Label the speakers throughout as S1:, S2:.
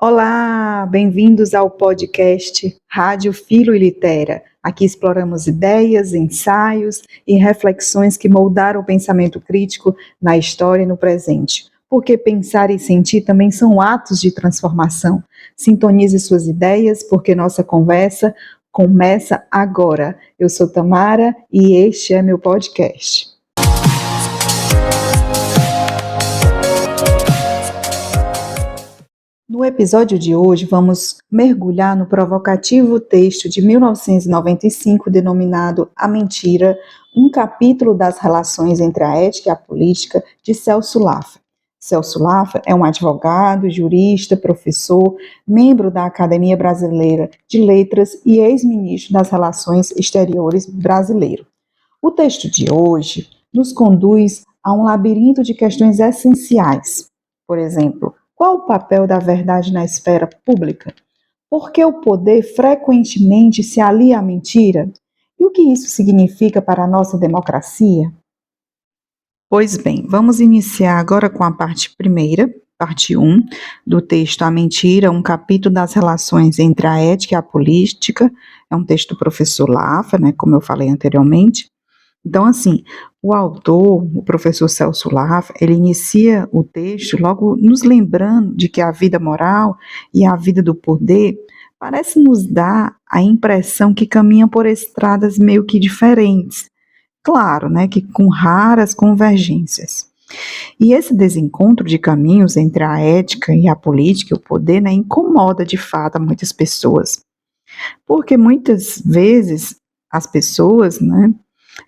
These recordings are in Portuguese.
S1: Olá, bem-vindos ao podcast Rádio Filo e Litera. Aqui exploramos ideias, ensaios e reflexões que moldaram o pensamento crítico na história e no presente. Porque pensar e sentir também são atos de transformação. Sintonize suas ideias, porque nossa conversa começa agora. Eu sou Tamara e este é meu podcast. No episódio de hoje, vamos mergulhar no provocativo texto de 1995 denominado A Mentira, um capítulo das relações entre a ética e a política, de Celso Laffer. Celso Laffer é um advogado, jurista, professor, membro da Academia Brasileira de Letras e ex-ministro das Relações Exteriores brasileiro. O texto de hoje nos conduz a um labirinto de questões essenciais. Por exemplo, qual o papel da verdade na esfera pública? Por que o poder frequentemente se alia à mentira? E o que isso significa para a nossa democracia? Pois bem, vamos iniciar agora com a parte primeira, parte 1, do texto A Mentira, um capítulo das relações entre a ética e a política. É um texto do professor Laffer, como eu falei anteriormente. Então, assim, o autor, o professor Celso Laffer, ele inicia o texto logo nos lembrando de que a vida moral e a vida do poder parece nos dar a impressão que caminham por estradas meio que diferentes. Claro, que com raras convergências. E esse desencontro de caminhos entre a ética e a política e o poder, incomoda de fato a muitas pessoas. Porque muitas vezes as pessoas,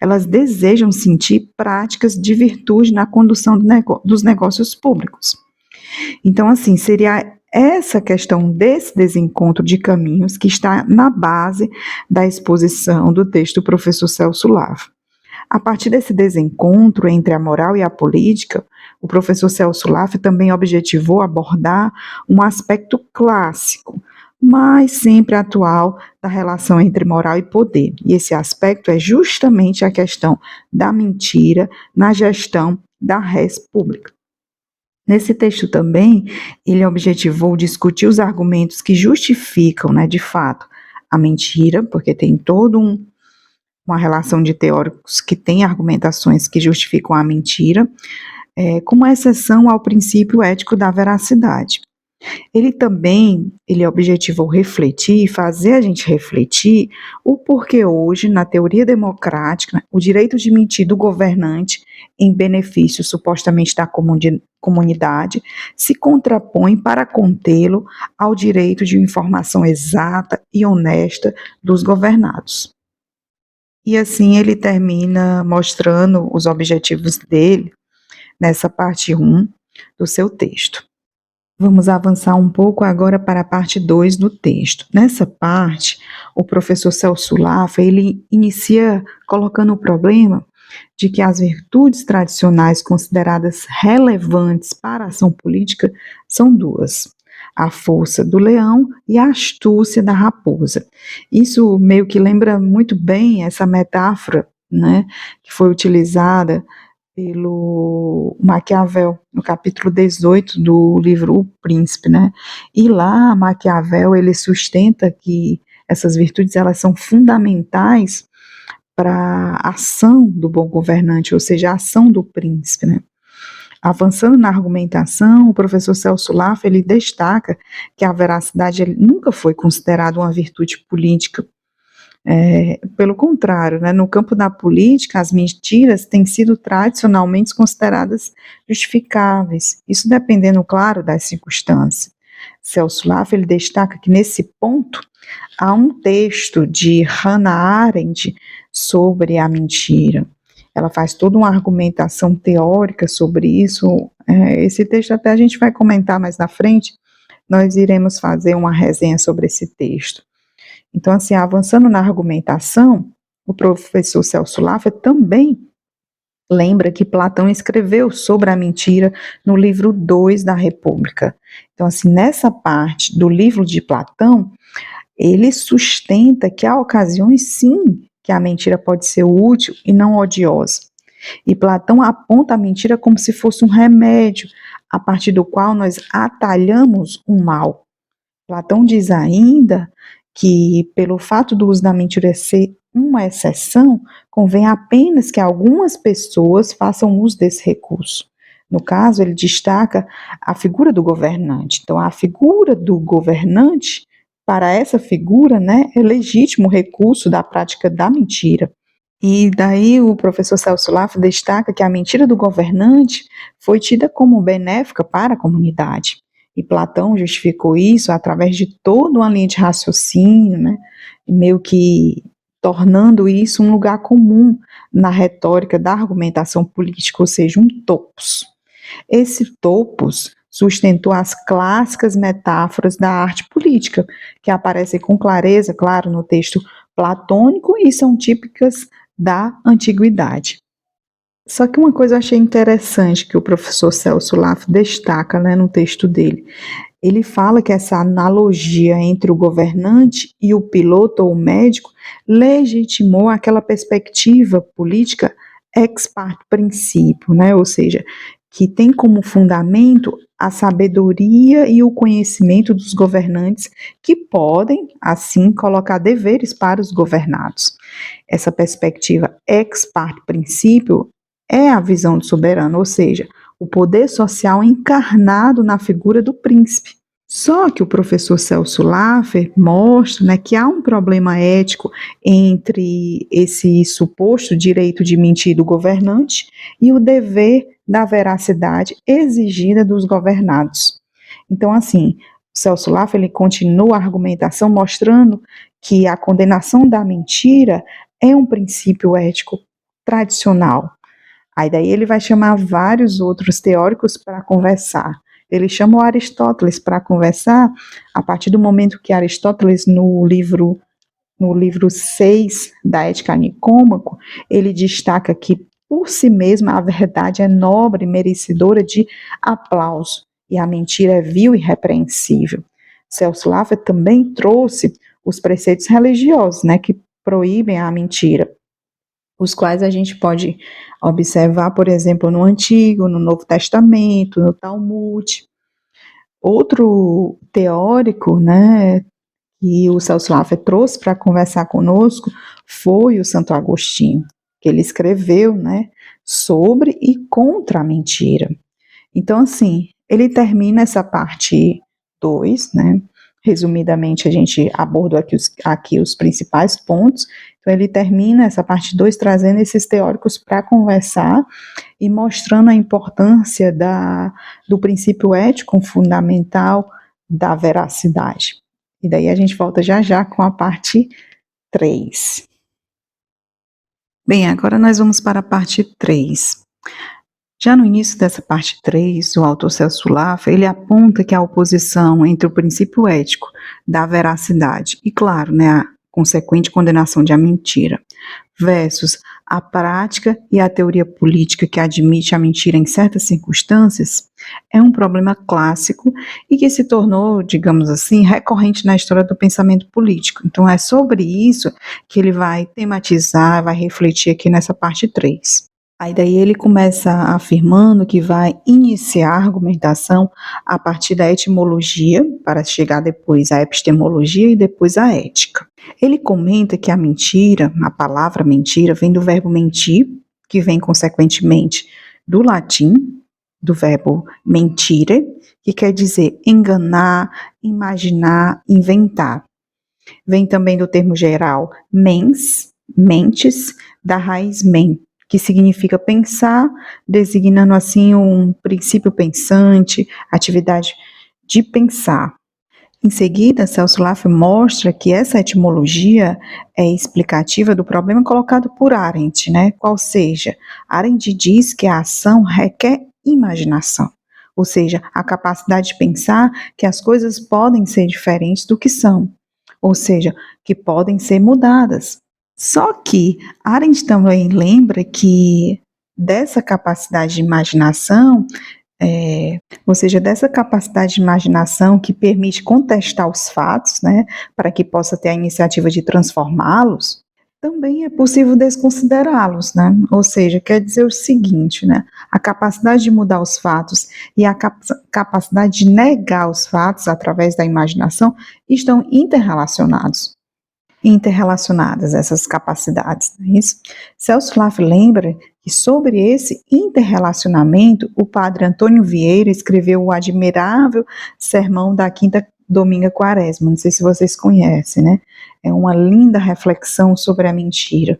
S1: elas desejam sentir práticas de virtude na condução dos negócios públicos. Então, assim, seria essa questão desse desencontro de caminhos que está na base da exposição do texto do professor Celso Laffer. A partir desse desencontro entre a moral e a política, o professor Celso Laffer também objetivou abordar um aspecto clássico, mas sempre atual, da relação entre moral e poder. E esse aspecto é justamente a questão da mentira na gestão da res pública. Nesse texto também, ele objetivou discutir os argumentos que justificam, de fato, a mentira, porque tem toda uma relação de teóricos que tem argumentações que justificam a mentira, como exceção ao princípio ético da veracidade. Ele objetivou refletir, fazer a gente refletir o porquê hoje, na teoria democrática, o direito de mentir do governante em benefício supostamente da comunidade se contrapõe para contê-lo ao direito de informação exata e honesta dos governados. E assim ele termina mostrando os objetivos dele nessa parte 1 do seu texto. Vamos avançar um pouco agora para a parte 2 do texto. Nessa parte, o professor Celso Laffer, ele inicia colocando o problema de que as virtudes tradicionais consideradas relevantes para a ação política são duas: a força do leão e a astúcia da raposa. Isso meio que lembra muito bem essa metáfora, que foi utilizada pelo Maquiavel, no capítulo 18 do livro O Príncipe, E lá Maquiavel, ele sustenta que essas virtudes, elas são fundamentais para a ação do bom governante, ou seja, a ação do príncipe, Avançando na argumentação, o professor Celso Laffer, ele destaca que a veracidade nunca foi considerada uma virtude política. Pelo contrário, no campo da política, as mentiras têm sido tradicionalmente consideradas justificáveis, isso dependendo, claro, das circunstâncias. Celso Laffer, ele destaca que nesse ponto há um texto de Hannah Arendt sobre a mentira. Ela faz toda uma argumentação teórica sobre isso. Esse texto até a gente vai comentar mais na frente, nós iremos fazer uma resenha sobre esse texto. Então, assim, avançando na argumentação, o professor Celso Laffer também lembra que Platão escreveu sobre a mentira no livro 2 da República. Então, assim, nessa parte do livro de Platão, ele sustenta que há ocasiões, sim, que a mentira pode ser útil e não odiosa. E Platão aponta a mentira como se fosse um remédio, a partir do qual nós atalhamos o mal. Platão diz ainda que, pelo fato do uso da mentira ser uma exceção, convém apenas que algumas pessoas façam uso desse recurso. No caso, ele destaca a figura do governante. Então, a figura do governante, para essa figura, né, é legítimo o recurso da prática da mentira. E daí o professor Celso Laffer destaca que a mentira do governante foi tida como benéfica para a comunidade. E Platão justificou isso através de toda uma linha de raciocínio, né, meio que tornando isso um lugar comum na retórica da argumentação política, ou seja, um topos. Esse topos sustentou as clássicas metáforas da arte política, que aparecem com clareza, claro, no texto platônico e são típicas da antiguidade. Só que uma coisa eu achei interessante que o professor Celso Laffer destaca, né, no texto dele. Ele fala que essa analogia entre o governante e o piloto ou o médico legitimou aquela perspectiva política ex parte princípio, né? Ou seja, que tem como fundamento a sabedoria e o conhecimento dos governantes que podem, assim, colocar deveres para os governados. Essa perspectiva ex parte princípio é a visão do soberano, ou seja, o poder social encarnado na figura do príncipe. Só que o professor Celso Laffer mostra, né, que há um problema ético entre esse suposto direito de mentir do governante e o dever da veracidade exigida dos governados. Então, assim, o Celso Laffer ele continua a argumentação mostrando que a condenação da mentira é um princípio ético tradicional. Aí daí ele vai chamar vários outros teóricos para conversar. Ele chamou Aristóteles para conversar a partir do momento que Aristóteles, no livro 6 da Ética Nicômaco, ele destaca que, por si mesma, a verdade é nobre e merecedora de aplauso, e a mentira é vil e repreensível. Celso Laffer também trouxe os preceitos religiosos, né, que proíbem a mentira, os quais a gente pode observar, por exemplo, no Antigo, no Novo Testamento, no Talmud. Outro teórico, né, que o Celso Laffer trouxe para conversar conosco foi o Santo Agostinho, que ele escreveu, né, sobre e contra a mentira. Então, assim, ele termina essa parte 2, né? Resumidamente, a gente abordou aqui os principais pontos. Então, ele termina essa parte 2 trazendo esses teóricos para conversar e mostrando a importância do princípio ético fundamental da veracidade. E daí a gente volta já já com a parte 3. Bem, agora nós vamos para a parte 3. Já no início dessa parte 3, o autor Celso Laffer, ele aponta que a oposição entre o princípio ético da veracidade e, claro, né, a consequente condenação de a mentira, versus a prática e a teoria política que admite a mentira em certas circunstâncias, é um problema clássico e que se tornou, digamos assim, recorrente na história do pensamento político. Então é sobre isso que ele vai tematizar, vai refletir aqui nessa parte 3. Aí daí ele começa afirmando que vai iniciar a argumentação a partir da etimologia, para chegar depois à epistemologia e depois à ética. Ele comenta que a mentira, a palavra mentira, vem do verbo mentir, que vem consequentemente do latim, do verbo mentire, que quer dizer enganar, imaginar, inventar. Vem também do termo geral mens, mentes, da raiz men, que significa pensar, designando assim um princípio pensante, atividade de pensar. Em seguida, Celso Laffer mostra que essa etimologia é explicativa do problema colocado por Arendt, né? Qual seja, Arendt diz que a ação requer imaginação, ou seja, a capacidade de pensar que as coisas podem ser diferentes do que são, ou seja, que podem ser mudadas. Só que Arendt também lembra que dessa capacidade de imaginação, ou seja, dessa capacidade de imaginação que permite contestar os fatos, né, para que possa ter a iniciativa de transformá-los, também é possível desconsiderá-los, né? Ou seja, quer dizer o seguinte, né? A capacidade de mudar os fatos e a capacidade de negar os fatos através da imaginação estão interrelacionadas essas capacidades, não é isso? Celso Laffer lembra que sobre esse interrelacionamento, o padre Antônio Vieira escreveu o admirável sermão da Quinta Dominga Quaresma, não sei se vocês conhecem, né? É uma linda reflexão sobre a mentira.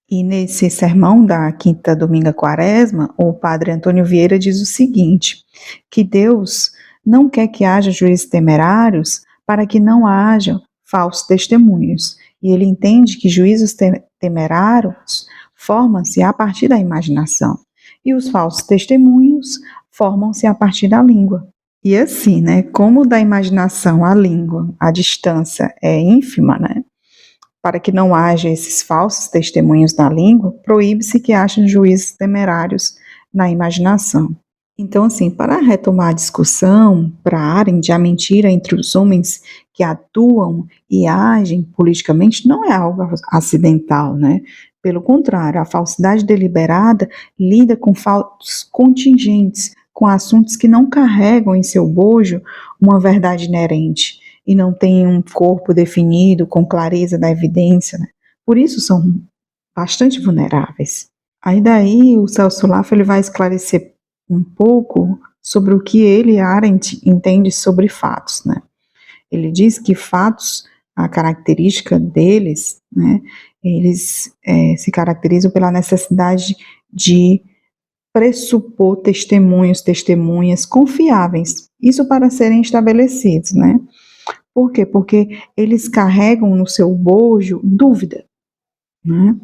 S1: E nesse sermão da Quinta Dominga Quaresma, o padre Antônio Vieira diz o seguinte, que Deus não quer que haja juízes temerários para que não haja falsos testemunhos. E ele entende que juízos temerários formam-se a partir da imaginação. E os falsos testemunhos formam-se a partir da língua. E assim, né, como da imaginação à língua, a distância é ínfima, né, para que não haja esses falsos testemunhos na língua, proíbe-se que haja juízes temerários na imaginação. Então, assim, para retomar a discussão, para Arendt, a mentira entre os homens que atuam e agem politicamente não é algo acidental, né? Pelo contrário, a falsidade deliberada lida com fatos contingentes, com assuntos que não carregam em seu bojo uma verdade inerente e não têm um corpo definido com clareza da evidência, né? Por isso são bastante vulneráveis. Aí daí o Celso Laffer ele vai esclarecer um pouco sobre o que ele, Arendt, entende sobre fatos, né? Ele diz que fatos, a característica deles, né, eles se caracterizam pela necessidade de pressupor testemunhos, testemunhas confiáveis, isso para serem estabelecidos, né? Por quê? Porque eles carregam no seu bojo dúvida, né?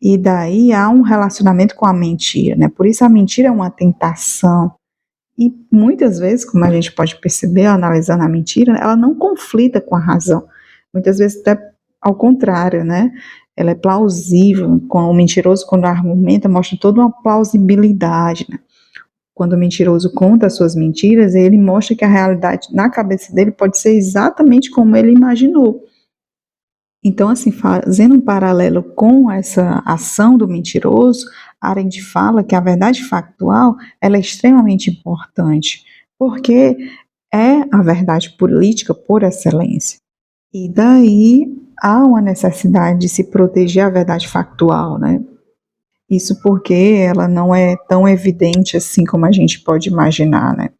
S1: E daí há um relacionamento com a mentira, né? Por isso a mentira é uma tentação. E muitas vezes, como a gente pode perceber, analisando a mentira, ela não conflita com a razão. Muitas vezes até ao contrário, né? Ela é plausível. O mentiroso, quando argumenta, mostra toda uma plausibilidade, né? Quando o mentiroso conta as suas mentiras, ele mostra que a realidade na cabeça dele pode ser exatamente como ele imaginou. Então, assim, fazendo um paralelo com essa ação do mentiroso, Arendt fala que a verdade factual ela é extremamente importante, porque é a verdade política por excelência. E daí há uma necessidade de se proteger a verdade factual, né? Isso porque ela não é tão evidente assim como a gente pode imaginar, né?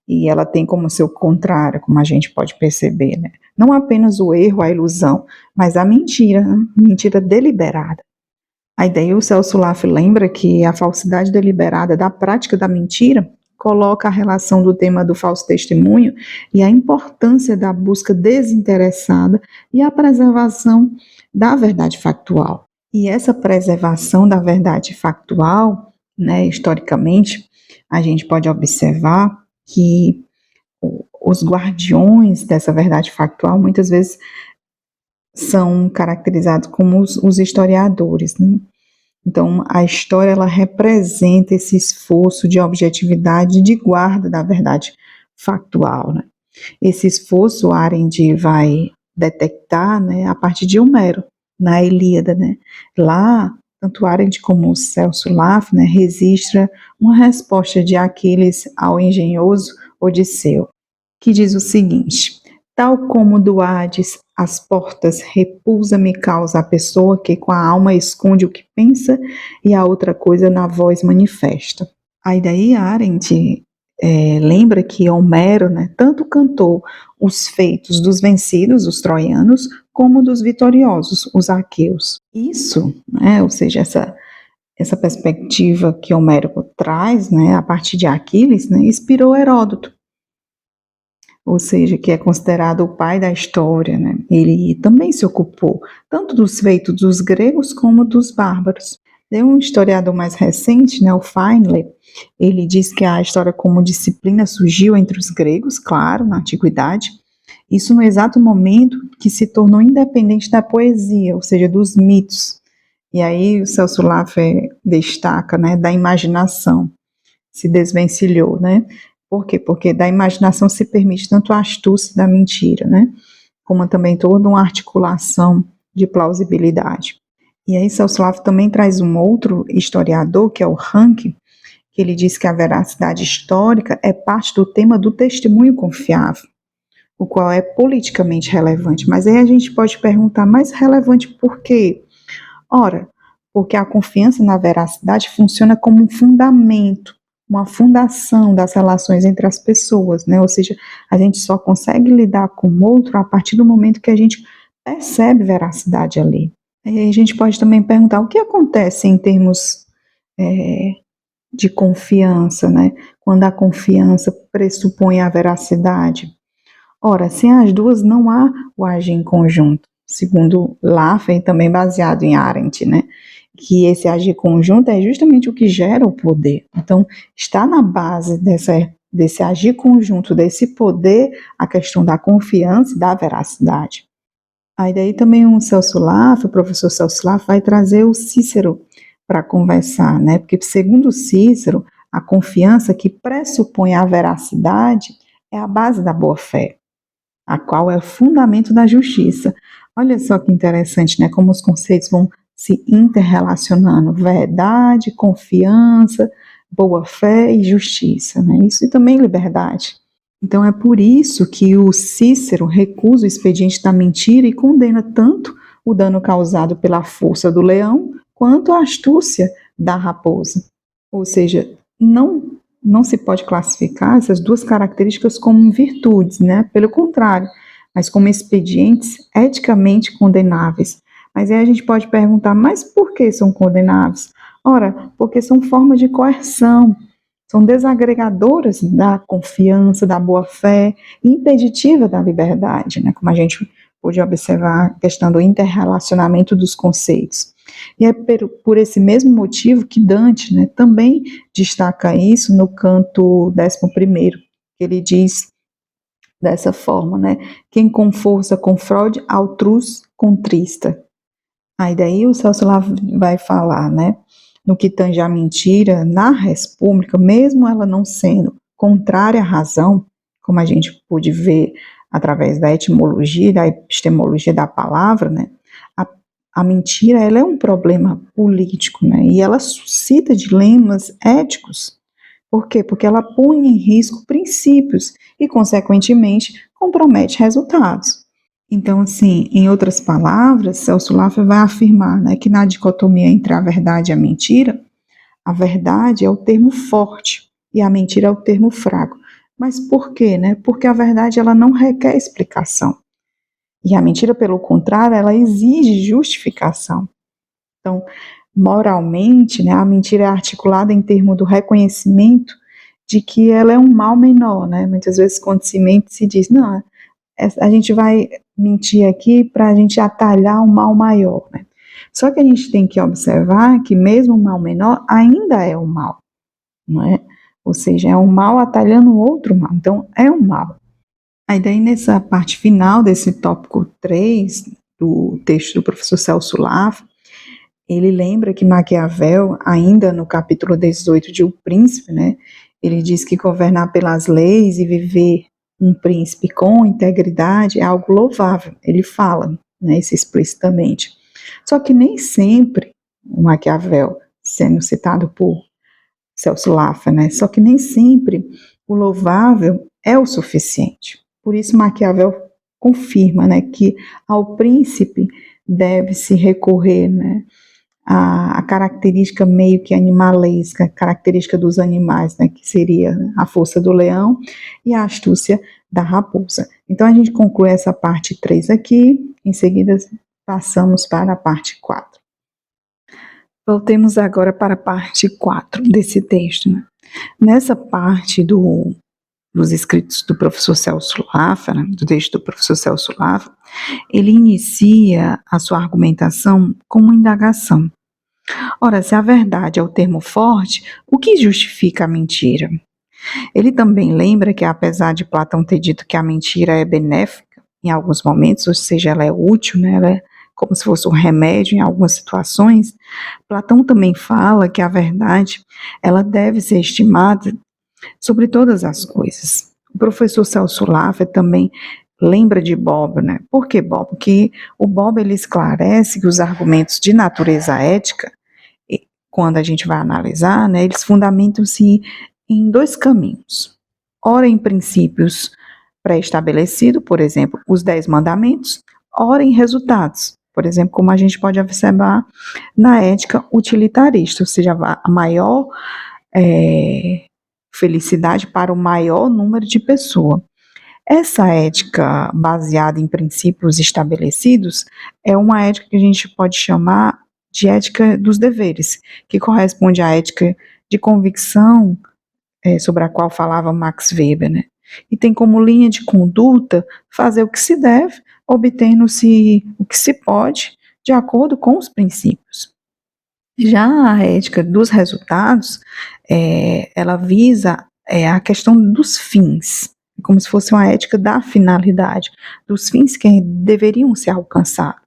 S1: E ela tem como seu contrário, como a gente pode perceber, né? Não apenas o erro, a ilusão, mas a mentira, né? Mentira deliberada. A ideia, o Celso Laffer lembra que a falsidade deliberada da prática da mentira coloca a relação do tema do falso testemunho e a importância da busca desinteressada e a preservação da verdade factual. E essa preservação da verdade factual, né, historicamente, a gente pode observar que os guardiões dessa verdade factual muitas vezes são caracterizados como os historiadores, né? Então, a história ela representa esse esforço de objetividade e de guarda da verdade factual, né? Esse esforço Arendt vai detectar, né, a partir de Homero, na Ilíada, né? Lá, tanto Arendt como o Celso Laffer, né, registra uma resposta de Aquiles ao engenhoso Odisseu, que diz o seguinte: tal como do Hades as portas repulsa-me causa a pessoa que com a alma esconde o que pensa e a outra coisa na voz manifesta. Aí daí Arendt lembra que Homero, né, tanto cantou os feitos dos vencidos, os troianos, como dos vitoriosos, os aqueus. Isso, né, ou seja, essa perspectiva que Homero traz, né, a partir de Aquiles, né, inspirou Heródoto, ou seja, que é considerado o pai da história, né? Ele também se ocupou tanto dos feitos dos gregos como dos bárbaros. Tem um historiador mais recente, né, o Feinle, ele diz que a história como disciplina surgiu entre os gregos, claro, na antiguidade, isso no exato momento que se tornou independente da poesia, ou seja, dos mitos. E aí o Celso Laffer destaca, né, da imaginação, se desvencilhou, né? Por quê? Porque da imaginação se permite tanto a astúcia da mentira, né? Como também toda uma articulação de plausibilidade. E aí Celso também traz um outro historiador, que é o Ranke, que ele diz que a veracidade histórica é parte do tema do testemunho confiável, o qual é politicamente relevante. Mas aí a gente pode perguntar, mais relevante por quê? Ora, porque a confiança na veracidade funciona como um fundamento, uma fundação das relações entre as pessoas, né? Ou seja, a gente só consegue lidar com o outro a partir do momento que a gente percebe veracidade ali. E a gente pode também perguntar o que acontece em termos de confiança, né? Quando a confiança pressupõe a veracidade. Ora, sem as duas não há o agir em conjunto, segundo Laffer, também baseado em Arendt, né? Que esse agir conjunto é justamente o que gera o poder. Então, está na base desse agir conjunto, desse poder, a questão da confiança e da veracidade. Aí daí também o professor Celso Laffer, vai trazer o Cícero para conversar, né? Porque segundo Cícero, a confiança que pressupõe a veracidade é a base da boa-fé, a qual é o fundamento da justiça. Olha só que interessante, né? Como os conceitos vão se interrelacionando: verdade, confiança, boa-fé e justiça, né? Isso e também liberdade. Então é por isso que o Cícero recusa o expediente da mentira e condena tanto o dano causado pela força do leão quanto a astúcia da raposa. Ou seja, não se pode classificar essas duas características como virtudes, né? Pelo contrário, mas como expedientes eticamente condenáveis. Mas aí a gente pode perguntar, mas por que são condenáveis? Ora, porque são formas de coerção, são desagregadoras da confiança, da boa-fé, impeditiva da liberdade, né? Como a gente pôde observar a questão do interrelacionamento dos conceitos. E é por esse mesmo motivo que Dante, né, também destaca isso no canto 11º, que ele diz dessa forma, né? Quem com força confrode, altrus contrista. Aí daí o Celso lá vai falar, né? No que tange à mentira, na res pública, mesmo ela não sendo contrária à razão, como a gente pôde ver através da etimologia, da epistemologia da palavra, né? A mentira, ela é um problema político, né? E ela suscita dilemas éticos. Por quê? Porque ela põe em risco princípios e, consequentemente, compromete resultados. Então, assim, em outras palavras, Celso Laffer vai afirmar, né, que na dicotomia entre a verdade e a verdade é o termo forte e a mentira é o termo fraco. Mas por quê? Né? Porque a verdade ela não requer explicação. E a mentira, pelo contrário, ela exige justificação. Então, moralmente, né, a mentira é articulada em termos do reconhecimento de que ela é um mal menor, né? Muitas vezes, quando se mente, se diz, não, a gente vai mentir aqui para a gente atalhar um mal maior, né? Só que a gente tem que observar que mesmo o mal menor ainda é um mal, não é? Ou seja, é um mal atalhando outro mal, então é um mal. Aí daí nessa parte final desse tópico 3 do texto do professor Celso Laffer, ele lembra que Maquiavel, ainda no capítulo 18 de O Príncipe, né, ele diz que governar pelas leis e viver um príncipe com integridade é algo louvável. Ele fala, né, isso explicitamente. Só que nem sempre o Maquiavel, sendo citado por Celso Laffer, né, só que nem sempre o louvável é o suficiente. Por isso Maquiavel confirma, né, que ao príncipe deve-se recorrer, né, a característica meio que animalesca, característica dos animais, né, que seria a força do leão e a astúcia da raposa. Então a gente conclui essa parte 3 aqui, em seguida passamos para a parte 4. Voltemos agora para a parte 4 desse texto. Né? Nessa parte dos escritos do professor Celso Laffer, né, do texto do professor Celso Laffer, ele inicia a sua argumentação com uma indagação. Ora, se a verdade é o termo forte, o que justifica a mentira? Ele também lembra que, apesar de Platão ter dito que a mentira é benéfica em alguns momentos, ou seja, ela é útil, né, ela é como se fosse um remédio em algumas situações, Platão também fala que a verdade ela deve ser estimada sobre todas as coisas. O professor Celso Laffer também lembra de Bob, né? Por que Bob? Porque o Bob ele esclarece que os argumentos de natureza ética, quando a gente vai analisar, né, eles fundamentam-se em dois caminhos. Ora em princípios pré-estabelecidos, por exemplo, os 10 mandamentos, ora em resultados, por exemplo, como a gente pode observar na ética utilitarista, ou seja, a maior felicidade para o maior número de pessoas. Essa ética baseada em princípios estabelecidos é uma ética que a gente pode chamar de ética dos deveres, que corresponde à ética de convicção sobre a qual falava Max Weber, né? E tem como linha de conduta fazer o que se deve, obtendo-se o que se pode, de acordo com os princípios. Já a ética dos resultados, ela visa a questão dos fins, como se fosse uma ética da finalidade, dos fins que deveriam ser alcançados.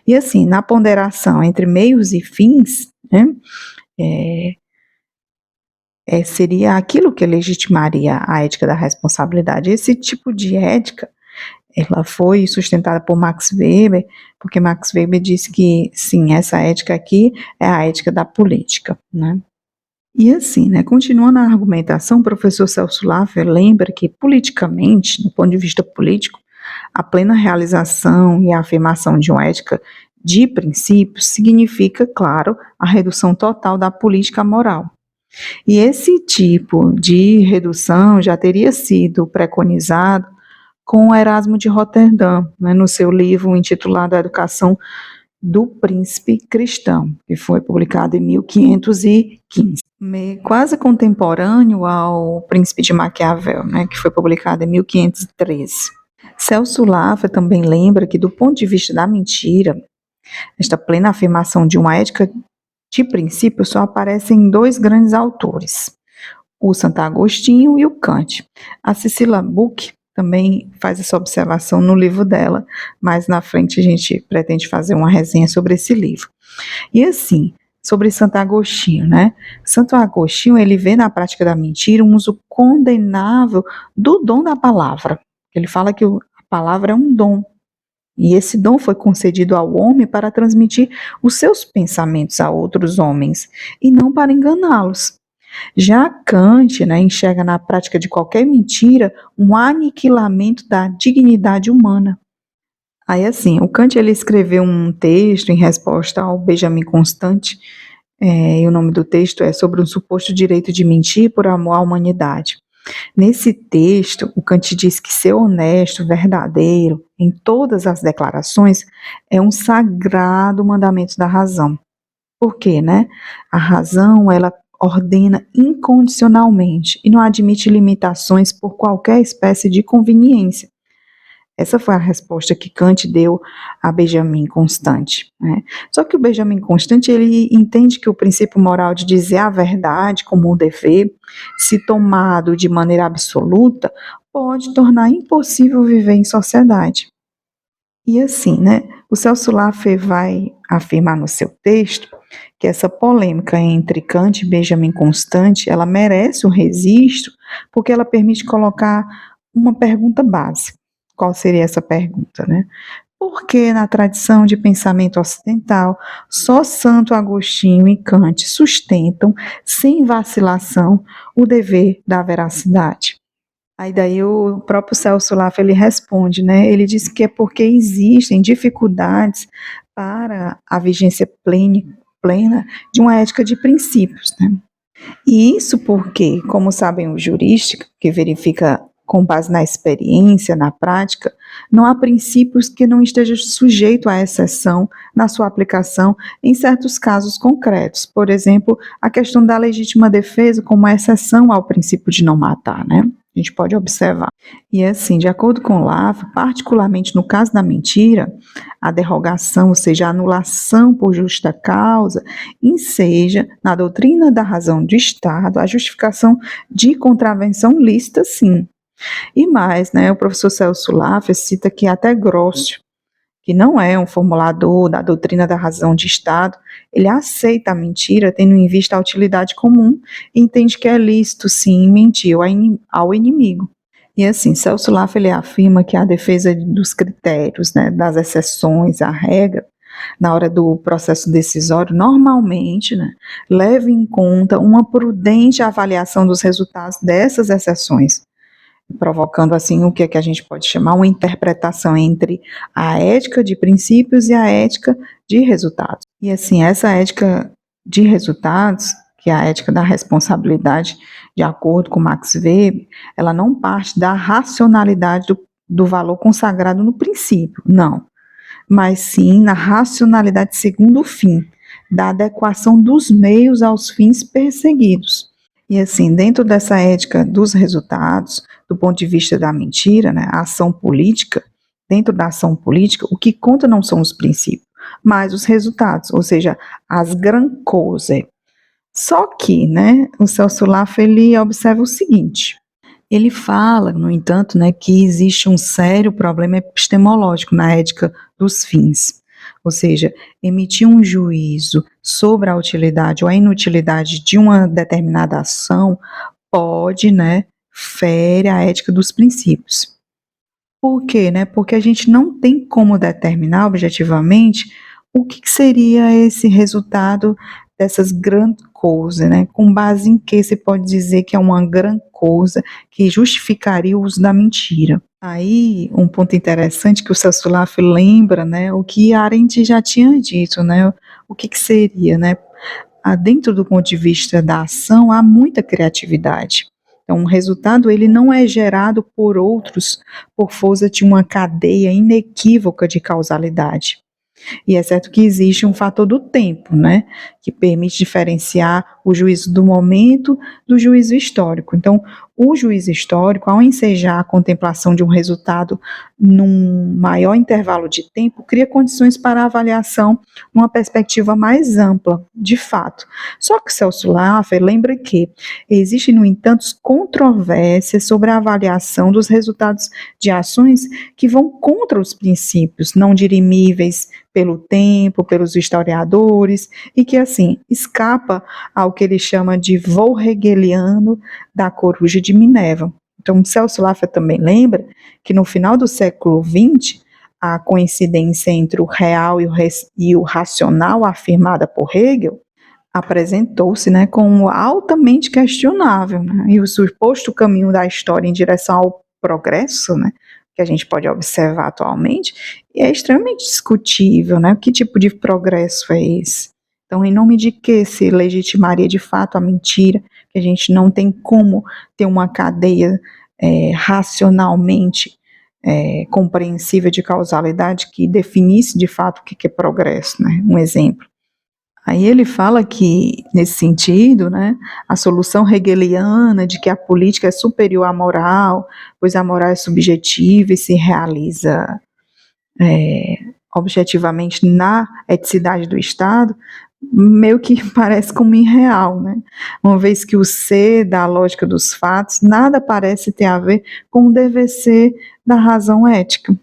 S1: E assim, na ponderação entre meios e fins, né, seria aquilo que legitimaria a ética da responsabilidade. Esse tipo de ética, ela foi sustentada por Max Weber, porque Max Weber disse que, sim, essa ética aqui é a ética da política, né? E assim, né, continuando a argumentação, o professor Celso Laffer lembra que, politicamente, do ponto de vista político, a plena realização e a afirmação de uma ética de princípios significa, claro, a redução total da política moral. E esse tipo de redução já teria sido preconizado com Erasmo de Roterdã, né, no seu livro intitulado A Educação do Príncipe Cristão, que foi publicado em 1515, quase contemporâneo ao Príncipe de Maquiavel, né, que foi publicado em 1513. Celso Laffer também lembra que, do ponto de vista da mentira, esta plena afirmação de uma ética de princípio só aparece em dois grandes autores, o Santo Agostinho e o Kant. A Cecília Buck também faz essa observação no livro dela, mas na frente a gente pretende fazer uma resenha sobre esse livro. E assim, sobre Santo Agostinho, né? Santo Agostinho, ele vê na prática da mentira um uso condenável do dom da palavra. Ele fala que a palavra é um dom, e esse dom foi concedido ao homem para transmitir os seus pensamentos a outros homens, e não para enganá-los. Já Kant, né, enxerga na prática de qualquer mentira um aniquilamento da dignidade humana. Aí assim, o Kant ele escreveu um texto em resposta ao Benjamin Constant, e o nome do texto é sobre um suposto direito de mentir por amor à humanidade. Nesse texto, o Kant diz que ser honesto, verdadeiro, em todas as declarações, é um sagrado mandamento da razão. Por quê, né? A razão, ela ordena incondicionalmente e não admite limitações por qualquer espécie de conveniência. Essa foi a resposta que Kant deu a Benjamin Constant, né? Só que o Benjamin Constant, ele entende que o princípio moral de dizer a verdade como um dever, se tomado de maneira absoluta, pode tornar impossível viver em sociedade. E assim, né, o Celso Laffer vai afirmar no seu texto que essa polêmica entre Kant e Benjamin Constant, ela merece um registro porque ela permite colocar uma pergunta básica. Qual seria essa pergunta, né? Por que na tradição de pensamento ocidental, só Santo Agostinho e Kant sustentam, sem vacilação, o dever da veracidade? Aí daí o próprio Celso Laffer, ele responde, né? Ele diz que é porque existem dificuldades para a vigência plena de uma ética de princípios, né? E isso porque, como sabem os juristas, que verifica com base na experiência, na prática, não há princípios que não estejam sujeitos à exceção na sua aplicação em certos casos concretos. Por exemplo, a questão da legítima defesa como a exceção ao princípio de não matar, né? A gente pode observar. E assim, de acordo com Laffer, particularmente no caso da mentira, a derrogação, ou seja, a anulação por justa causa, enseja na doutrina da razão de Estado a justificação de contravenção lícita, sim. E mais, né, o professor Celso Laffer cita que até Grocio, que não é um formulador da doutrina da razão de Estado, ele aceita a mentira tendo em vista a utilidade comum e entende que é lícito, sim, mentir ao inimigo. E assim, Celso Laffa ele afirma que a defesa dos critérios, né, das exceções à regra, na hora do processo decisório, normalmente, né, leva em conta uma prudente avaliação dos resultados dessas exceções, provocando assim o que é que a gente pode chamar uma interpretação entre a ética de princípios e a ética de resultados. E assim, essa ética de resultados, que é a ética da responsabilidade, de acordo com Max Weber, ela não parte da racionalidade do valor consagrado no princípio, não, mas sim na racionalidade segundo o fim, da adequação dos meios aos fins perseguidos. E assim, dentro dessa ética dos resultados, do ponto de vista da mentira, né, a ação política, dentro da ação política, o que conta não são os princípios, mas os resultados, ou seja, as gran cose. Só que, né, o Celso Laffa, ele observa o seguinte, ele fala, no entanto, né, que existe um sério problema epistemológico na ética dos fins. Ou seja, emitir um juízo sobre a utilidade ou a inutilidade de uma determinada ação pode, né, fere a ética dos princípios. Por quê, né? Porque a gente não tem como determinar objetivamente o que seria esse resultado dessas grandes coisas, né? Com base em que se pode dizer que é uma grande coisa que justificaria o uso da mentira. Aí, um ponto interessante que o Celso Laffa lembra, né, o que Arendt já tinha dito, né, o que seria, né, dentro do ponto de vista da ação, há muita criatividade. Então, o resultado ele não é gerado por outros por força de uma cadeia inequívoca de causalidade. E é certo que existe um fator do tempo, né, que permite diferenciar o juízo do momento do juízo histórico. Então, o juízo histórico, ao ensejar a contemplação de um resultado num maior intervalo de tempo, cria condições para a avaliação numa perspectiva mais ampla, de fato. Só que Celso Laffa lembra que existem, no entanto, controvérsias sobre a avaliação dos resultados de ações que vão contra os princípios não dirimíveis pelo tempo, pelos historiadores, e que, assim, escapa ao que ele chama de voo hegeliano da coruja de Minerva. Então, Celso Laffa também lembra que no final do século XX, a coincidência entre o real e o racional afirmada por Hegel apresentou-se, né, como altamente questionável, né, e o suposto caminho da história em direção ao progresso, né, que a gente pode observar atualmente, é extremamente discutível, né, que tipo de progresso é esse? Então, em nome de que se legitimaria de fato a mentira, que a gente não tem como ter uma cadeia racionalmente compreensível de causalidade que definisse de fato o que é progresso, né? Um exemplo. Aí ele fala que, nesse sentido, né, a solução hegeliana de que a política é superior à moral, pois a moral é subjetiva e se realiza objetivamente na eticidade do Estado, meio que parece como irreal, né? Uma vez que o ser da lógica dos fatos nada parece ter a ver com o dever ser da razão ética.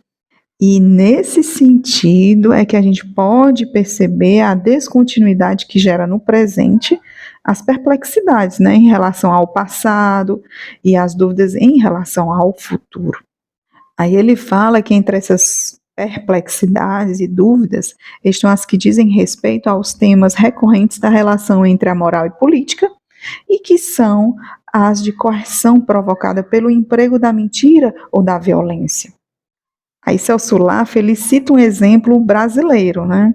S1: E nesse sentido é que a gente pode perceber a descontinuidade que gera no presente as perplexidades, né, em relação ao passado e as dúvidas em relação ao futuro. Aí ele fala que entre essas perplexidades e dúvidas estão as que dizem respeito aos temas recorrentes da relação entre a moral e política e que são as de coerção provocada pelo emprego da mentira ou da violência. Aí Celso Laffa, ele cita um exemplo brasileiro, né?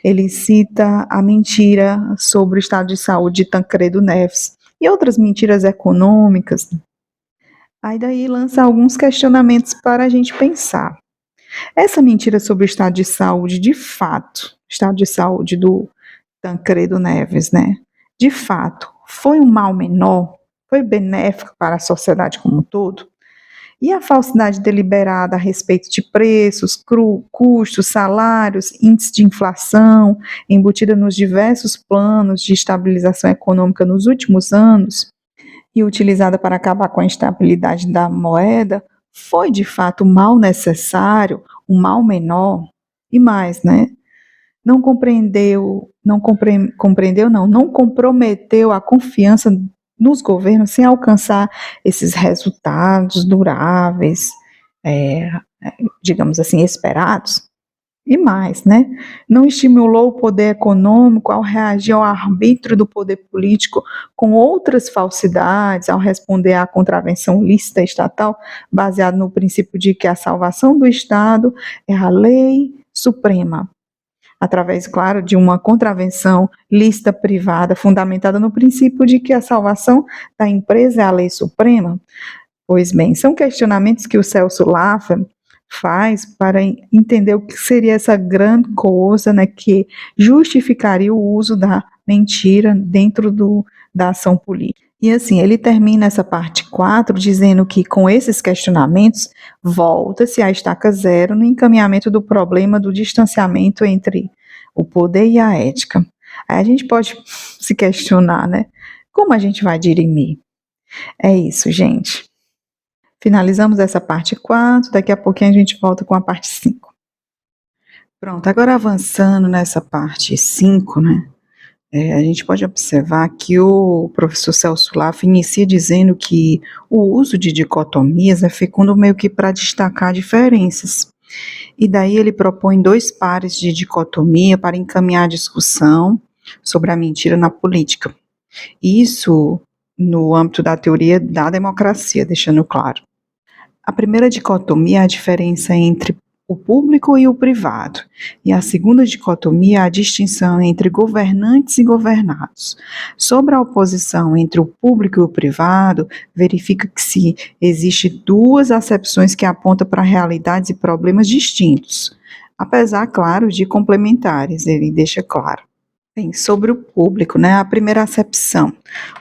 S1: Ele cita a mentira sobre o estado de saúde de Tancredo Neves e outras mentiras econômicas. Aí daí lança alguns questionamentos para a gente pensar. Essa mentira sobre o estado de saúde, de fato, estado de saúde do Tancredo Neves, né? De fato, foi um mal menor? Foi benéfico para a sociedade como um todo? E a falsidade deliberada a respeito de preços, custos, salários, índice de inflação, embutida nos diversos planos de estabilização econômica nos últimos anos e utilizada para acabar com a instabilidade da moeda, foi de fato um mal necessário, um mal menor? E mais, né? Não comprometeu a confiança nos governos sem alcançar esses resultados duráveis, é, digamos assim, esperados. E mais, né? Não estimulou o poder econômico ao reagir ao arbítrio do poder político com outras falsidades, ao responder à contravenção lícita estatal, baseado no princípio de que a salvação do Estado é a lei suprema, através, claro, de uma contravenção lícita privada, fundamentada no princípio de que a salvação da empresa é a lei suprema. Pois bem, são questionamentos que o Celso Laffer faz para entender o que seria essa grande coisa, né, que justificaria o uso da mentira dentro da ação política. E assim, ele termina essa parte 4 dizendo que com esses questionamentos volta-se à estaca zero no encaminhamento do problema do distanciamento entre o poder e a ética. Aí a gente pode se questionar, né? Como a gente vai dirimir? É isso, gente. Finalizamos essa parte 4, daqui a pouquinho a gente volta com a parte 5. Pronto, agora avançando nessa parte 5, né? A gente pode observar que o professor Celso Laffer inicia dizendo que o uso de dicotomias é fecundo meio que para destacar diferenças. E daí ele propõe 2 pares de dicotomia para encaminhar a discussão sobre a mentira na política. Isso no âmbito da teoria da democracia, deixando claro. A primeira dicotomia é a diferença entre o público e o privado, e a segunda dicotomia é a distinção entre governantes e governados. Sobre a oposição entre o público e o privado, verifica que se existe 2 acepções que apontam para realidades e problemas distintos, apesar, claro, de complementares, ele deixa claro. Bem, sobre o público, né? A primeira acepção.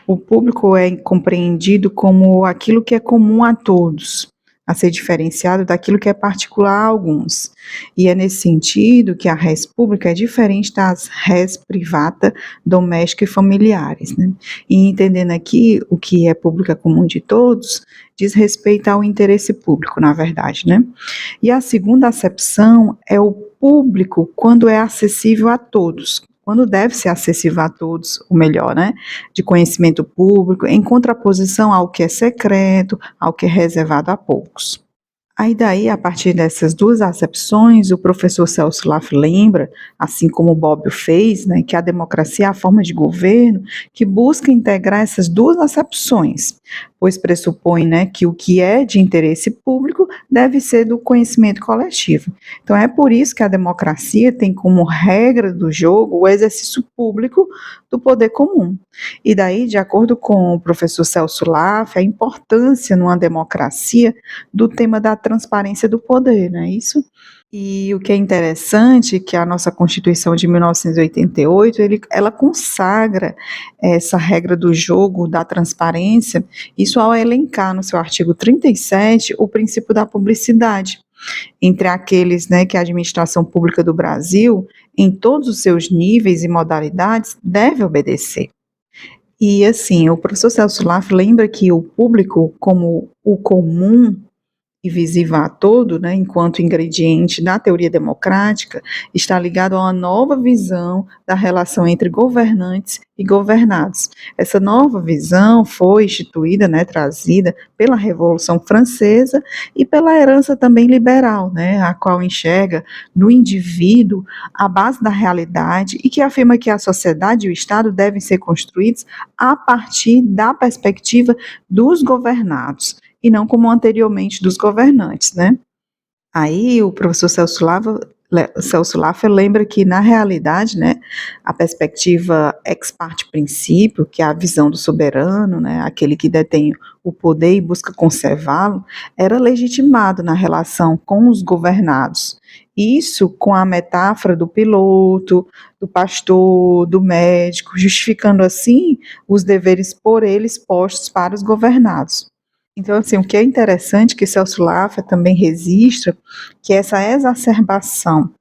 S1: O público é compreendido como aquilo que é comum a todos, a ser diferenciado daquilo que é particular a alguns. E é nesse sentido que a res pública é diferente das res privada, doméstica e familiares, né? E entendendo aqui o que é pública comum de todos, diz respeito ao interesse público, na verdade, né? E a segunda acepção é o público quando é acessível a todos, quando deve ser acessível a todos, o melhor, né? De conhecimento público, em contraposição ao que é secreto, ao que é reservado a poucos. Aí daí, a partir dessas 2 acepções, o professor Celso Laffer lembra, assim como o Bobbio fez, né, que a democracia é a forma de governo que busca integrar essas 2 acepções, pois pressupõe, né, que o que é de interesse público deve ser do conhecimento coletivo. Então é por isso que a democracia tem como regra do jogo o exercício público do poder comum. E daí, de acordo com o professor Celso Laffer, a importância numa democracia do tema da transparência do poder, não é isso? E o que é interessante é que a nossa Constituição de 1988, ela consagra essa regra do jogo da transparência, isso ao elencar no seu artigo 37 o princípio da publicidade, entre aqueles, né, que a administração pública do Brasil, em todos os seus níveis e modalidades, deve obedecer. E assim, o professor Celso Laffer lembra que o público, como o comum e visível a todo, né, enquanto ingrediente da teoria democrática, está ligado a uma nova visão da relação entre governantes e governados. Essa nova visão foi instituída, né, trazida pela Revolução Francesa e pela herança também liberal, né, a qual enxerga no indivíduo a base da realidade e que afirma que a sociedade e o Estado devem ser construídos a partir da perspectiva dos governados e não como anteriormente dos governantes, né? Aí o professor Celso Laffer lembra que, na realidade, né, a perspectiva ex parte princípio, que é a visão do soberano, né, aquele que detém o poder e busca conservá-lo, era legitimado na relação com os governados. Isso com a metáfora do piloto, do pastor, do médico, justificando assim os deveres por eles postos para os governados. Então, assim, o que é interessante que Celso Laffer também registra que essa exacerbação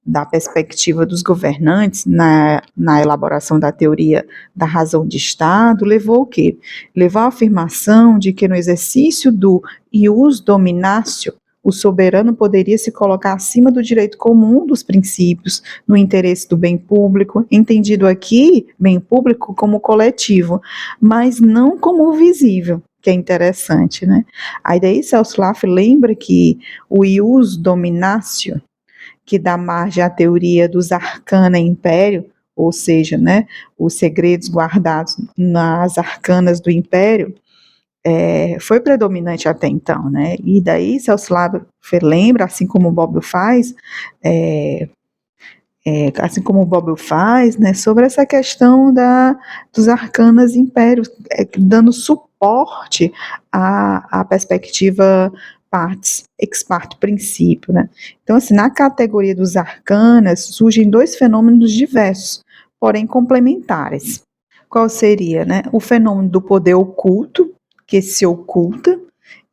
S1: da perspectiva dos governantes na elaboração da teoria da razão de Estado levou o quê? Levou à afirmação de que no exercício do ius dominatio, o soberano poderia se colocar acima do direito comum dos princípios, no interesse do bem público, entendido aqui, bem público, como coletivo, mas não como o visível, que é interessante, né? Aí daí Celso Laff lembra que o ius dominatio, que dá margem à teoria dos arcana império, ou seja, né, os segredos guardados nas arcanas do império, foi predominante até então, né? E daí Celso Laff lembra, assim como o Bobbio faz, né, sobre essa questão dos arcanas impérios, dando suporte à perspectiva partes, ex parte princípio, né? Então, assim, na categoria dos arcanas surgem dois fenômenos diversos, porém complementares. Qual seria, né? O fenômeno do poder oculto, que se oculta,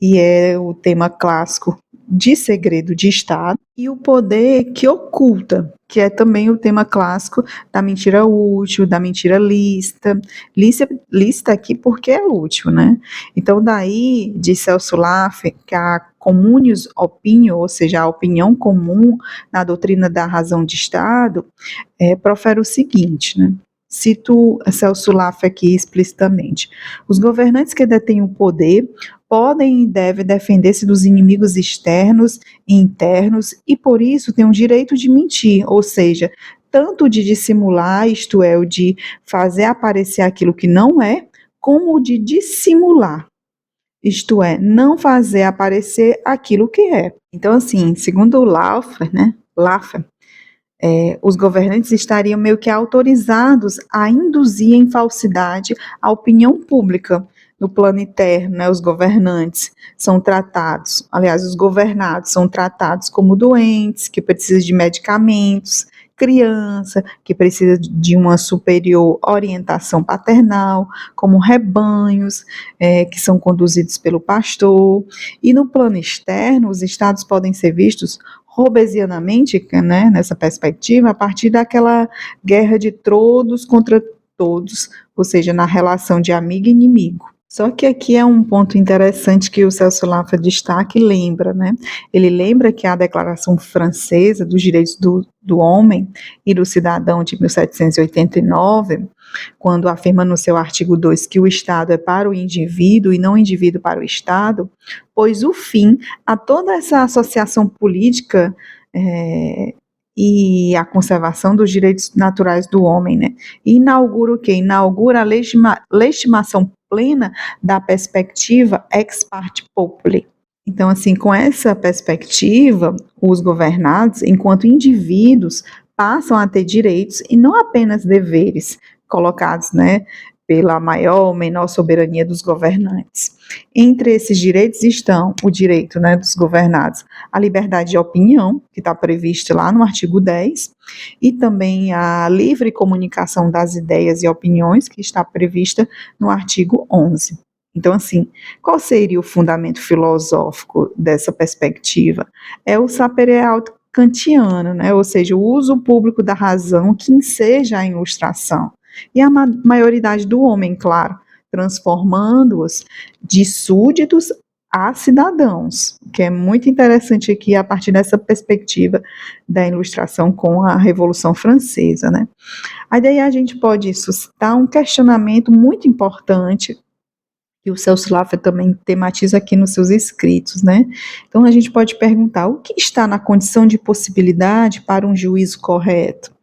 S1: e é o tema clássico de segredo de Estado, e o poder que oculta, que é também o tema clássico da mentira útil, da mentira lícita. Lícita aqui porque é útil, né? Então, daí, de Celso Laff, que a communius opinio, ou seja, a opinião comum na doutrina da razão de Estado, profere o seguinte, né? Cito Celso Laff aqui explicitamente. Os governantes que detêm o poder podem e devem defender-se dos inimigos externos e internos e, por isso, têm o direito de mentir, ou seja, tanto de dissimular, isto é, o de fazer aparecer aquilo que não é, como o de dissimular, isto é, não fazer aparecer aquilo que é. Então, assim, segundo Laffer, né, os governantes estariam meio que autorizados a induzir em falsidade a opinião pública. No plano interno, né, os governantes são tratados, aliás, os governados são tratados como doentes, que precisam de medicamentos, criança, que precisa de uma superior orientação paternal, como rebanhos, que são conduzidos pelo pastor. E no plano externo, os estados podem ser vistos robesianamente, né, nessa perspectiva, a partir daquela guerra de todos contra todos, ou seja, na relação de amigo e inimigo. Só que aqui é um ponto interessante que o Celso Laff destaca e lembra, né? Ele lembra que a Declaração Francesa dos Direitos do Homem e do Cidadão de 1789, quando afirma no seu artigo 2 que o Estado é para o indivíduo e não o indivíduo para o Estado, pôs o fim a toda essa associação política e a conservação dos direitos naturais do homem, né? E inaugura o quê? Inaugura a legitimação plena da perspectiva ex parte populi. Então, assim, com essa perspectiva, os governados, enquanto indivíduos, passam a ter direitos e não apenas deveres colocados, né, pela maior ou menor soberania dos governantes. Entre esses direitos estão o direito, né, dos governados à liberdade de opinião, que está prevista lá no artigo 10, e também a livre comunicação das ideias e opiniões, que está prevista no artigo 11. Então, assim, qual seria o fundamento filosófico dessa perspectiva? É o sapere auto kantiano, né? Ou seja, o uso público da razão que enseja a ilustração. E a maioridade do homem, claro, transformando-os de súditos a cidadãos, que é muito interessante aqui a partir dessa perspectiva da ilustração com a Revolução Francesa, né? Aí daí a gente pode suscitar um questionamento muito importante que o Celso Laff também tematiza aqui nos seus escritos, né? Então a gente pode perguntar: o que está na condição de possibilidade para um juízo correto?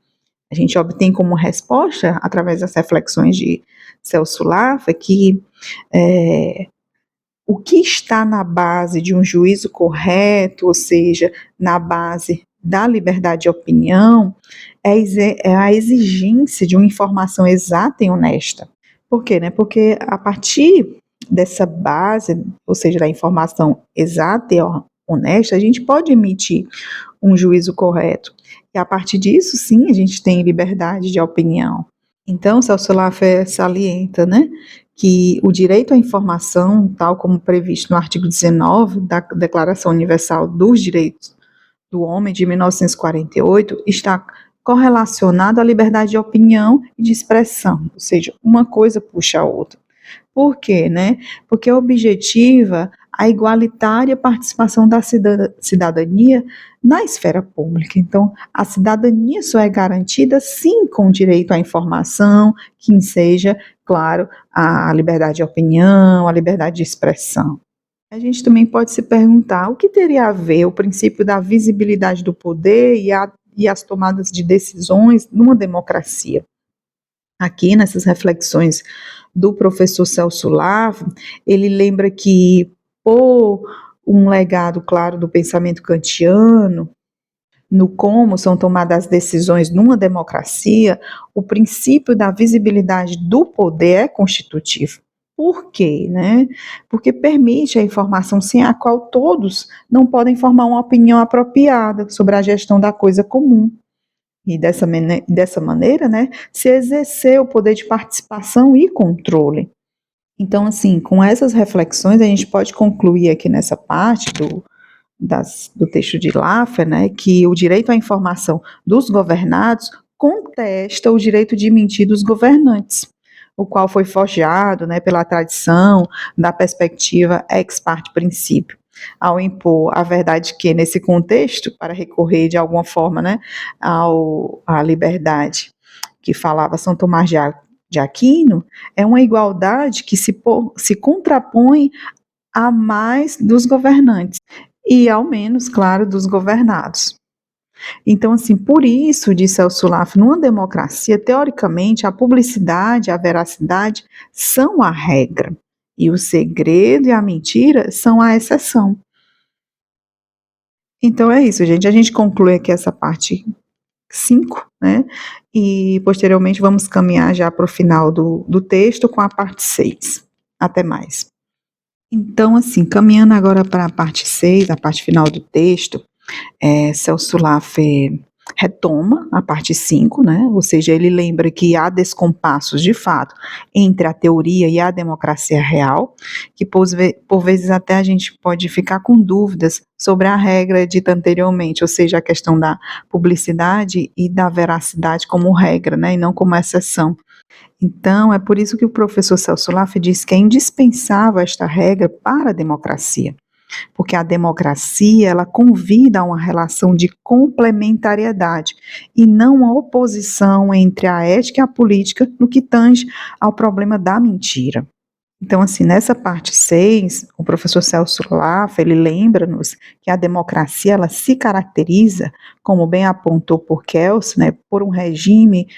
S1: A gente obtém como resposta, através das reflexões de Celso Laff, que o que está na base de um juízo correto, ou seja, na base da liberdade de opinião, é a exigência de uma informação exata e honesta. Por quê? Né? Porque a partir dessa base, ou seja, da informação exata e honesta, a gente pode emitir um juízo correto. E a partir disso, sim, a gente tem liberdade de opinião. Então, Celso Laff salienta, né, que o direito à informação, tal como previsto no artigo 19 da Declaração Universal dos Direitos do Homem de 1948, está correlacionado à liberdade de opinião e de expressão, ou seja, uma coisa puxa a outra. Por quê, né? Porque objetiva a igualitária participação da cidadania na esfera pública. Então, a cidadania só é garantida, sim, com o direito à informação, que seja, claro, a liberdade de opinião, a liberdade de expressão. A gente também pode se perguntar o que teria a ver o princípio da visibilidade do poder e as tomadas de decisões numa democracia. Aqui, nessas reflexões do professor Celso Lavo, ele lembra que, por um legado, claro, do pensamento kantiano, no como são tomadas as decisões numa democracia, o princípio da visibilidade do poder é constitutivo. Por quê? Né? Porque permite a informação sem a qual todos não podem formar uma opinião apropriada sobre a gestão da coisa comum. E dessa maneira, né, se exercer o poder de participação e controle. Então, assim, com essas reflexões, a gente pode concluir aqui nessa parte do texto de Laffer, né, que o direito à informação dos governados contesta o direito de mentir dos governantes, o qual foi forjado, né, pela tradição da perspectiva ex parte princípio, ao impor a verdade que, nesse contexto, para recorrer de alguma forma, né, à liberdade que falava São Tomás de Aquino, é uma igualdade que se contrapõe a mais dos governantes e ao menos, claro, dos governados. Então, assim, por isso, disse Celso Laffer, numa democracia, teoricamente, a publicidade e a veracidade são a regra, e o segredo e a mentira são a exceção. Então é isso, gente. A gente conclui aqui essa parte 5, né? E posteriormente vamos caminhar já para o final do texto com a parte 6. Até mais. Então, assim, caminhando agora para a parte 6, a parte final do texto, Celso Laffer retoma a parte 5, né? Ou seja, ele lembra que há descompassos de fato entre a teoria e a democracia real, que por vezes até a gente pode ficar com dúvidas sobre a regra dita anteriormente, ou seja, a questão da publicidade e da veracidade como regra, né? E não como exceção. Então, é por isso que o professor Celso Laffer diz que é indispensável esta regra para a democracia, porque a democracia ela convida a uma relação de complementariedade e não uma oposição entre a ética e a política no que tange ao problema da mentira. Então, assim, nessa parte 6, o professor Celso Laffer, ele lembra-nos que a democracia, ela se caracteriza, como bem apontou por Kelsen, né, por um regime,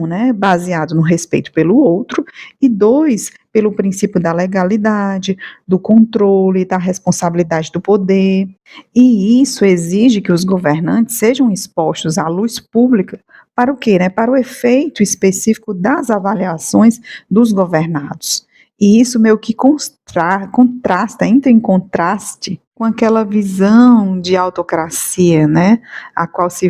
S1: né, baseado no respeito pelo outro, e 2, pelo princípio da legalidade, do controle, da responsabilidade do poder. E isso exige que os governantes sejam expostos à luz pública para o quê, né? Para o efeito específico das avaliações dos governados. E isso meio que contrasta, entra em contraste com aquela visão de autocracia, né, a qual se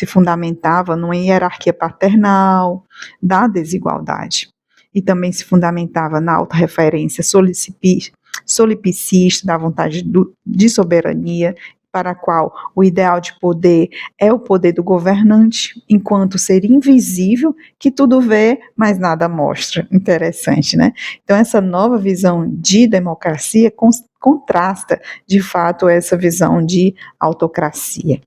S1: fundamentava numa hierarquia paternal, da desigualdade. E também se fundamentava na autorreferência solipsista da vontade de soberania, para a qual o ideal de poder é o poder do governante, enquanto ser invisível, que tudo vê, mas nada mostra. Interessante, né? Então, essa nova visão de democracia contrasta, de fato, essa visão de autocracia.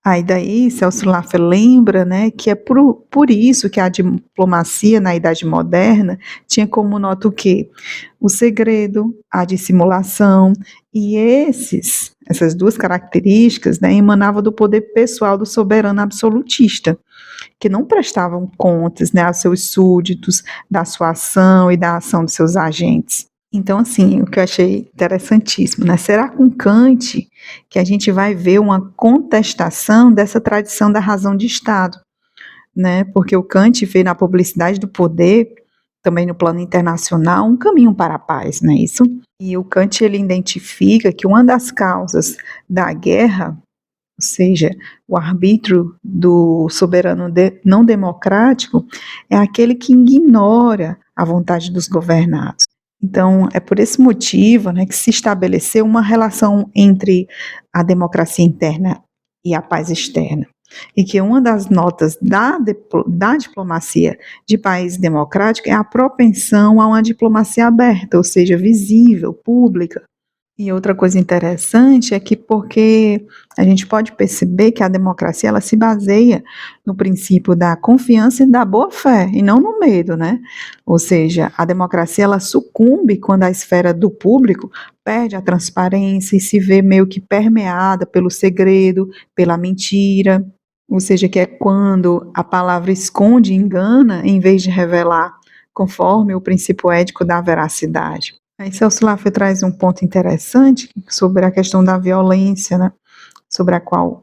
S1: Aí daí, Celso Laffer lembra, né, que é por isso que a diplomacia na Idade Moderna tinha como nota o quê? O segredo, a dissimulação, e essas duas características, né, emanavam do poder pessoal do soberano absolutista, que não prestavam contas, né, aos seus súditos, da sua ação e da ação dos seus agentes. Então, assim, o que eu achei interessantíssimo, né? Será com Kant que a gente vai ver uma contestação dessa tradição da razão de Estado, né? Porque o Kant vê na publicidade do poder, também no plano internacional, um caminho para a paz, não é isso? E o Kant, ele identifica que uma das causas da guerra, ou seja, o arbítrio do soberano não democrático, é aquele que ignora a vontade dos governados. Então, é por esse motivo, né, que se estabeleceu uma relação entre a democracia interna e a paz externa. E que uma das notas da diplomacia de país democrático é a propensão a uma diplomacia aberta, ou seja, visível, pública. E outra coisa interessante é que porque a gente pode perceber que a democracia ela se baseia no princípio da confiança e da boa-fé, e não no medo, né? Ou seja, a democracia ela sucumbe quando a esfera do público perde a transparência e se vê meio que permeada pelo segredo, pela mentira. Ou seja, que é quando a palavra esconde e engana em vez de revelar, conforme o princípio ético da veracidade. Aí Celso Laffer traz um ponto interessante sobre a questão da violência, né, sobre a qual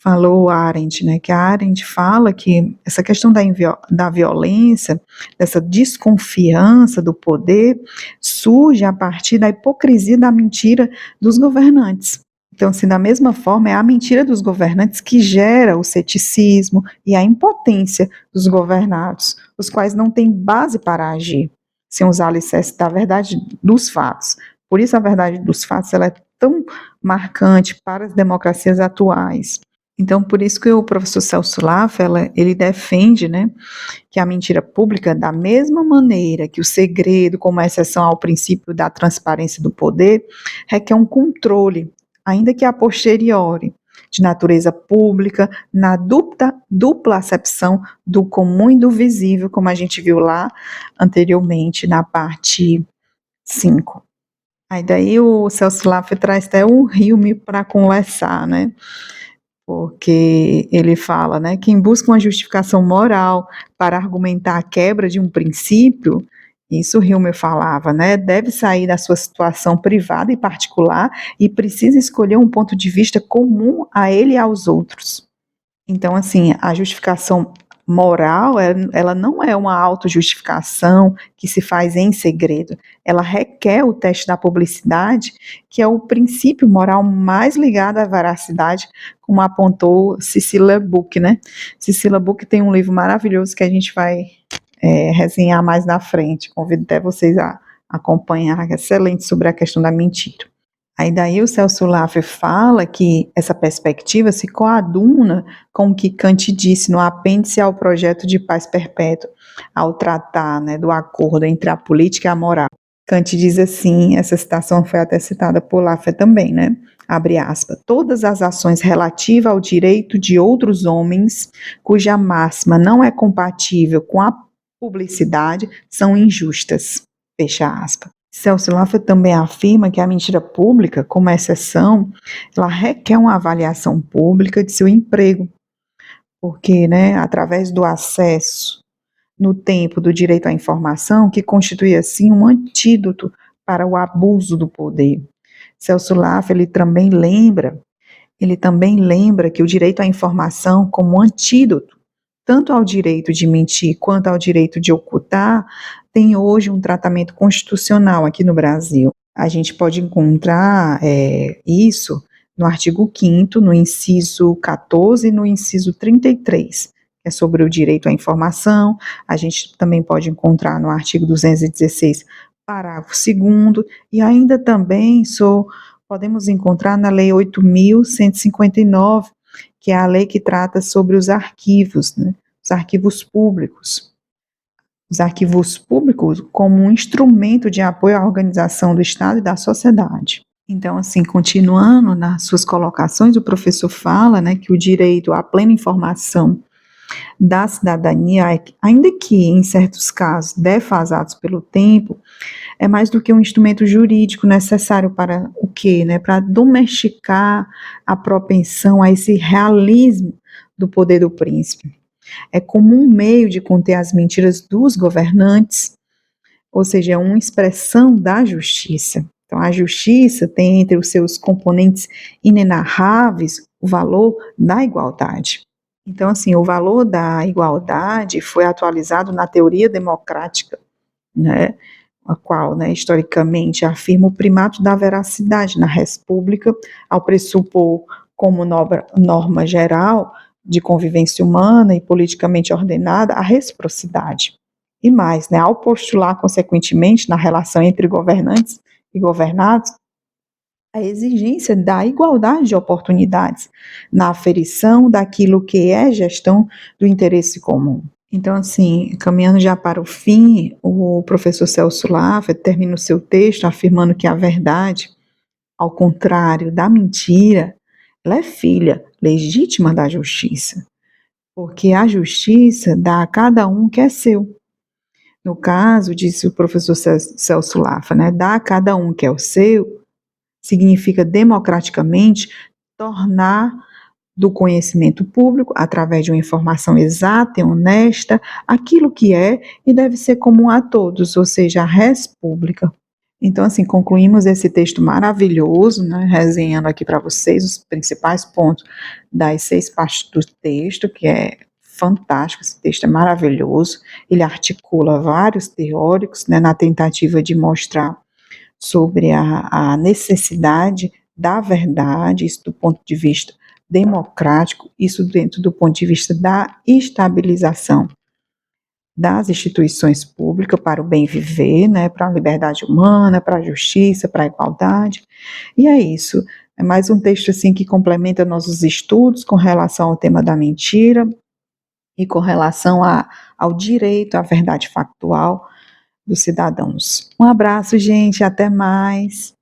S1: falou Arendt, né, que a Arendt fala que essa questão da violência, dessa desconfiança do poder, surge a partir da hipocrisia e da mentira dos governantes. Então, assim, da mesma forma, é a mentira dos governantes que gera o ceticismo e a impotência dos governados, os quais não têm base para agir, sem usar alicerce da verdade dos fatos. Por isso, a verdade dos fatos ela é tão marcante para as democracias atuais. Então, por isso que o professor Celso Laffer, ele defende, né, que a mentira pública, da mesma maneira que o segredo, como exceção ao princípio da transparência do poder, requer um controle, ainda que a posteriori, de natureza pública, na dupla acepção do comum e do visível, como a gente viu lá anteriormente na parte 5. Aí daí o Celso Laffer traz até um Hilme para conversar, né? Porque ele fala, né, quem busca uma justificação moral para argumentar a quebra de um princípio, isso Hilmer falava, né, deve sair da sua situação privada e particular e precisa escolher um ponto de vista comum a ele e aos outros. Então, assim, a justificação moral, ela não é uma autojustificação que se faz em segredo. Ela requer o teste da publicidade, que é o princípio moral mais ligado à veracidade, como apontou Cecilia Buck, né? Cecilia Buck tem um livro maravilhoso que a gente vai resenhar mais na frente. Convido até vocês a acompanhar, excelente sobre a questão da mentira. Aí daí o Celso Laffer fala que essa perspectiva se coaduna com o que Kant disse no apêndice ao projeto de paz perpétua, ao tratar, né, do acordo entre a política e a moral. Kant diz assim, essa citação foi até citada por Laffer também, né? Abre aspas, todas as ações relativas ao direito de outros homens, cuja máxima não é compatível com a publicidade, são injustas. Fecha aspas. Celso Laffer também afirma que a mentira pública, como exceção, ela requer uma avaliação pública de seu emprego, porque, né, através do acesso no tempo do direito à informação, que constitui, assim, um antídoto para o abuso do poder. Celso Laffer, ele também lembra que o direito à informação como antídoto tanto ao direito de mentir quanto ao direito de ocultar, tem hoje um tratamento constitucional aqui no Brasil. A gente pode encontrar isso no artigo 5º, no inciso 14 e no inciso 33, que é sobre o direito à informação. A gente também pode encontrar no artigo 216, parágrafo 2º, e ainda também podemos encontrar na Lei 8.159, que é a lei que trata sobre os arquivos, né? Os arquivos públicos. Os arquivos públicos como um instrumento de apoio à organização do Estado e da sociedade. Então, assim, continuando nas suas colocações, o professor fala, né, que o direito à plena informação da cidadania, ainda que em certos casos defasados pelo tempo, é mais do que um instrumento jurídico necessário para o quê? Né? Para domesticar a propensão a esse realismo do poder do príncipe. É como um meio de conter as mentiras dos governantes, ou seja, é uma expressão da justiça. Então, a justiça tem entre os seus componentes inenarráveis o valor da igualdade. Então, assim, o valor da igualdade foi atualizado na teoria democrática, né? A qual, né, historicamente, afirma o primato da veracidade na república, ao pressupor como norma geral de convivência humana e politicamente ordenada a reciprocidade. E mais, né, ao postular, consequentemente, na relação entre governantes e governados, a exigência da igualdade de oportunidades na aferição daquilo que é gestão do interesse comum. Então, assim, caminhando já para o fim, o professor Celso Laffer termina o seu texto afirmando que a verdade, ao contrário da mentira, ela é filha legítima da justiça, porque a justiça dá a cada um o que é seu. No caso, disse o professor Celso Lafa, né, dá a cada um o que é o seu, significa democraticamente tornar do conhecimento público, através de uma informação exata e honesta, aquilo que é e deve ser comum a todos, ou seja, a res pública. Então, assim, concluímos esse texto maravilhoso, né, resenhando aqui para vocês os principais pontos das 6 partes do texto, que é fantástico, esse texto é maravilhoso, ele articula vários teóricos, né, na tentativa de mostrar sobre a necessidade da verdade, isso do ponto de vista democrático, isso dentro do ponto de vista da estabilização das instituições públicas para o bem viver, né, para a liberdade humana, para a justiça, para a igualdade. E é isso. É mais um texto assim que complementa nossos estudos com relação ao tema da mentira e com relação ao direito à verdade factual dos cidadãos. Um abraço, gente, até mais.